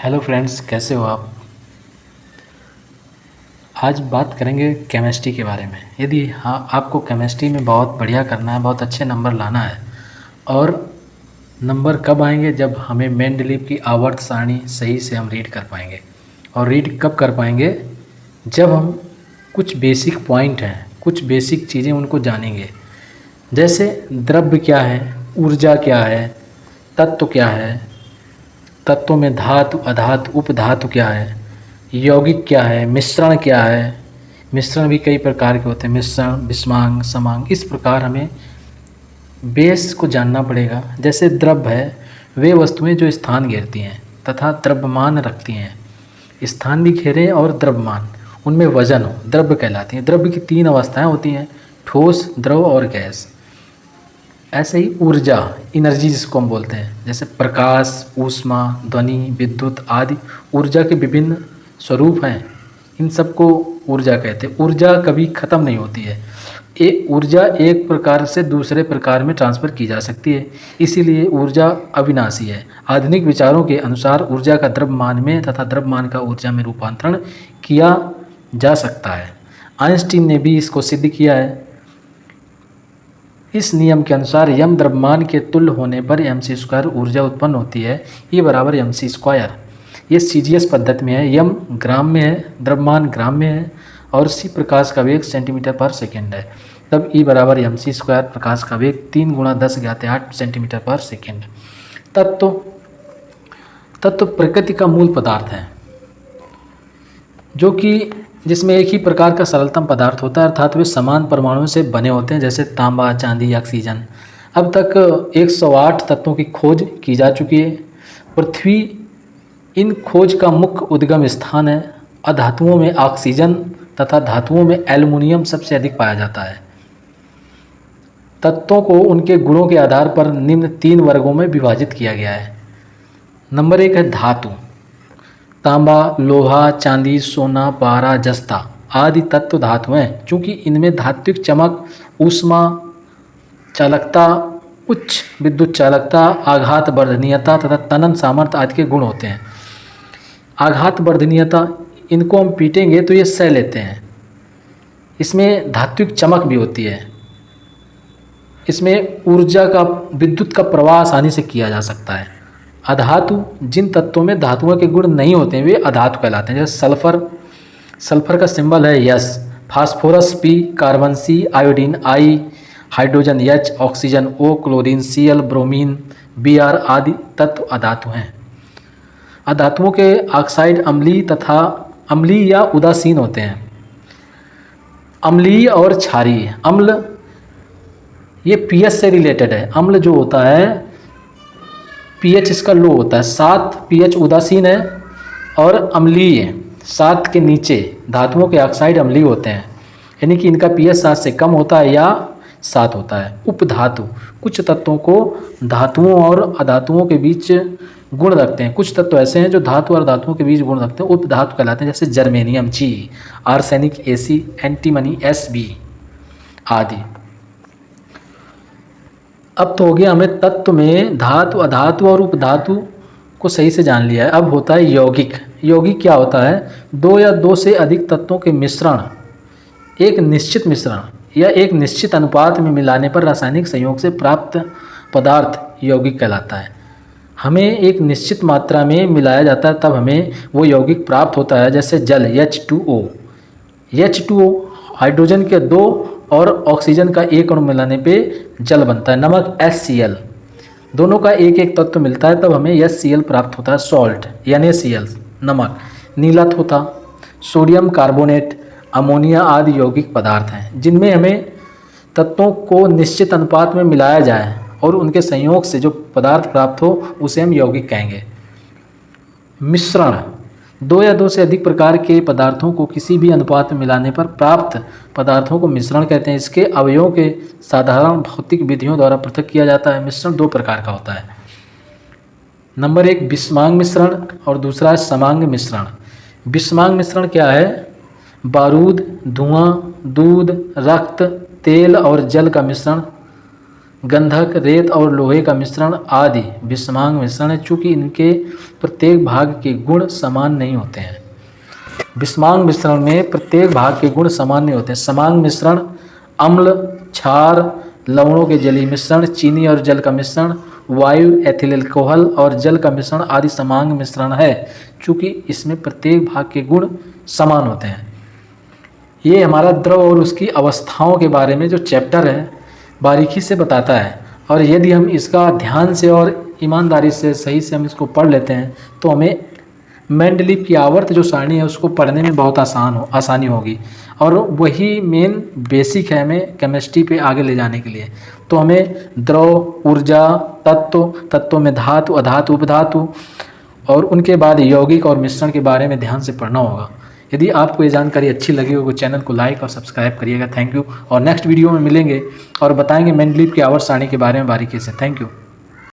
Hello friends, कैसे हो आप। आज बात करेंगे केमिस्ट्री के बारे में। यदि हाँ आपको केमिस्ट्री में बहुत बढ़िया करना है, बहुत अच्छे नंबर लाना है, और नंबर कब आएंगे जब हमें मेंडलीव की आवर्त सारणी सही से हम रीड कर पाएंगे। और रीड कब कर पाएंगे, जब हम कुछ बेसिक पॉइंट हैं, कुछ बेसिक चीज़ें उनको जानेंगे। जैसे द्रव्य क्या है, ऊर्जा क्या है, तत्व क्या है, तत्वों में धातु, अधातु, उपधातु क्या है, यौगिक क्या है, मिश्रण क्या है। मिश्रण भी कई प्रकार के होते हैं, मिश्रण, बिस्मांग, समांग। इस प्रकार हमें बेस को जानना पड़ेगा। जैसे द्रव्य है, वे वस्तुएं जो स्थान घेरती हैं तथा द्रव्यमान रखती हैं। स्थान भी घेरे और द्रव्यमान, उनमें वजन हो, द्रव्य कहलाती हैं। द्रव्य की 3 अवस्थाएं होती हैं, ठोस, द्रव और गैस। ऐसे ही ऊर्जा, एनर्जी जिसको हम बोलते हैं, जैसे प्रकाश, ऊष्मा, ध्वनि, विद्युत आदि ऊर्जा के विभिन्न स्वरूप हैं। इन सबको ऊर्जा कहते हैं। ऊर्जा कभी ख़त्म नहीं होती है। ऊर्जा एक प्रकार से दूसरे प्रकार में ट्रांसफ़र की जा सकती है, इसीलिए ऊर्जा अविनाशी है। आधुनिक विचारों के अनुसार ऊर्जा का द्रव्यमान में तथा द्रव्यमान का ऊर्जा में रूपांतरण किया जा सकता है। आइंस्टीन ने भी इसको सिद्ध किया है। इस नियम के अनुसार यम द्रव्यमान के तुल्य होने पर mc² ऊर्जा उत्पन्न होती है। E बराबर mc²। ये CGS पद्धति में है। यम ग्राम में है, द्रव्यमान ग्राम में है, और c प्रकाश का वेग सेंटीमीटर पर सेकेंड है। तब E बराबर mc², प्रकाश का वेग 3 × 10⁸ सेंटीमीटर पर सेकेंड। तत्व प्रकृति का मूल पदार्थ है, जो कि जिसमें एक ही प्रकार का सरलतम पदार्थ होता है, अर्थात वे समान परमाणुओं से बने होते हैं, जैसे तांबा, चांदी, ऑक्सीजन। अब तक 108 तत्वों की खोज की जा चुकी है। पृथ्वी इन खोज का मुख्य उद्गम स्थान है। अधातुओं में ऑक्सीजन तथा धातुओं में एल्युमिनियम सबसे अधिक पाया जाता है। तत्वों को उनके गुणों के आधार पर निम्न 3 वर्गों में विभाजित किया गया है। नंबर 1 है धातु। तांबा, लोहा, चांदी, सोना, पारा, जस्ता आदि तत्व धातु हैं। चूँकि इनमें धात्विक चमक, ऊष्मा, चालकता, उच्च विद्युत चालकता, आघात वर्धनीयता तथा तनन सामर्थ्य आदि के गुण होते हैं। आघात वर्धनीयता, इनको हम पीटेंगे तो ये सह लेते हैं। इसमें धात्विक चमक भी होती है। इसमें ऊर्जा का, विद्युत का प्रवाह आसानी से किया जा सकता है। अधातु, जिन तत्वों में धातुओं के गुण नहीं होते हैं वे अधातु कहलाते हैं। जैसे सल्फर का सिंबल है S, phosphorus P, carbon C, iodine I, hydrogen H, oxygen O, chlorine Cl, bromine Br आदि तत्व अधातु हैं। अधातुओं के ऑक्साइड अम्लीय तथा अम्लीय या उदासीन होते हैं। अम्लीय और क्षारीय। अम्ल ये pH से रिलेटेड है। अम्ल जो होता है pH इसका लो होता है, 7 pH उदासीन है, और अम्लीय 7 के नीचे धातुओं के ऑक्साइड अम्लीय होते हैं, यानी कि इनका pH 7 से कम होता है या 7 होता है। उपधातु, कुछ तत्वों को धातुओं और अधातुओं के बीच गुण रखते हैं। कुछ तत्व ऐसे हैं जो धातु और धातुओं के बीच गुण रखते हैं, उपधातु कहलाते हैं। जैसे germanium G, arsenic Ac, antimony Sb आदि। अब तो हो गया हमें तत्व में धातु, अधातु और उपधातु को सही से जान लिया है। अब होता है यौगिक। यौगिक क्या होता है? 2 या 2 से अधिक तत्वों के मिश्रण, एक निश्चित मिश्रण या एक निश्चित अनुपात में मिलाने पर रासायनिक संयोग से प्राप्त पदार्थ यौगिक कहलाता है। हमें एक निश्चित मात्रा में मिलाया जाता है तब हमें वो यौगिक प्राप्त होता है। जैसे जल H2O हाइड्रोजन के 2 और ऑक्सीजन का 1 अणु मिलाने पे जल बनता है। नमक HCl, दोनों का एक एक तत्व मिलता है तब हमें HCl प्राप्त होता है। सॉल्ट NaCl नमक। नीला थोथा, सोडियम कार्बोनेट, अमोनिया आदि यौगिक पदार्थ हैं जिनमें हमें तत्वों को निश्चित अनुपात में मिलाया जाए और उनके संयोग से जो पदार्थ प्राप्त हो उसे हम यौगिक कहेंगे। मिश्रण, 2 या 2 से अधिक प्रकार के पदार्थों को किसी भी अनुपात में मिलाने पर प्राप्त पदार्थों को मिश्रण कहते हैं। इसके अवयवों के साधारण भौतिक विधियों द्वारा पृथक किया जाता है। मिश्रण 2 प्रकार का होता है। नंबर 1 बिस्मांग मिश्रण और दूसरा है समांग मिश्रण। बिस्मांग मिश्रण क्या है? बारूद, धुआं, दूध, रक्त, तेल और जल का मिश्रण गंधक, रेत और लोहे का मिश्रण आदि विषमांग मिश्रण है, चूँकि इनके प्रत्येक भाग के गुण समान नहीं होते हैं। विषमांग मिश्रण में प्रत्येक भाग के गुण समान नहीं होते हैं। समांग मिश्रण अम्ल, क्षार, लवणों के जलीय मिश्रण, चीनी और जल का मिश्रण, वायु, एथिल अल्कोहल और जल का मिश्रण आदि समांग मिश्रण है, चूँकि इसमें प्रत्येक भाग के गुण समान होते हैं। ये हमारा द्रव और उसकी अवस्थाओं के बारे में जो चैप्टर है बारीकी से बताता है, और यदि हम इसका ध्यान से और ईमानदारी से सही से हम इसको पढ़ लेते हैं तो हमें मेंडलीव की आवर्त जो सारणी है उसको पढ़ने में बहुत आसानी होगी, और वही मेन बेसिक है हमें केमिस्ट्री पे आगे ले जाने के लिए। तो हमें द्रव, ऊर्जा, तत्व में धातु, अधातु, उपधातु और उनके बाद यौगिक और मिश्रण के बारे में ध्यान से पढ़ना होगा। यदि आपको ये जानकारी अच्छी लगी हो तो चैनल को लाइक और सब्सक्राइब करिएगा। थैंक यू, और नेक्स्ट वीडियो में मिलेंगे और बताएंगे मेंडलीव की आवर्त सारणी के बारे में बारीकी से। Thank you.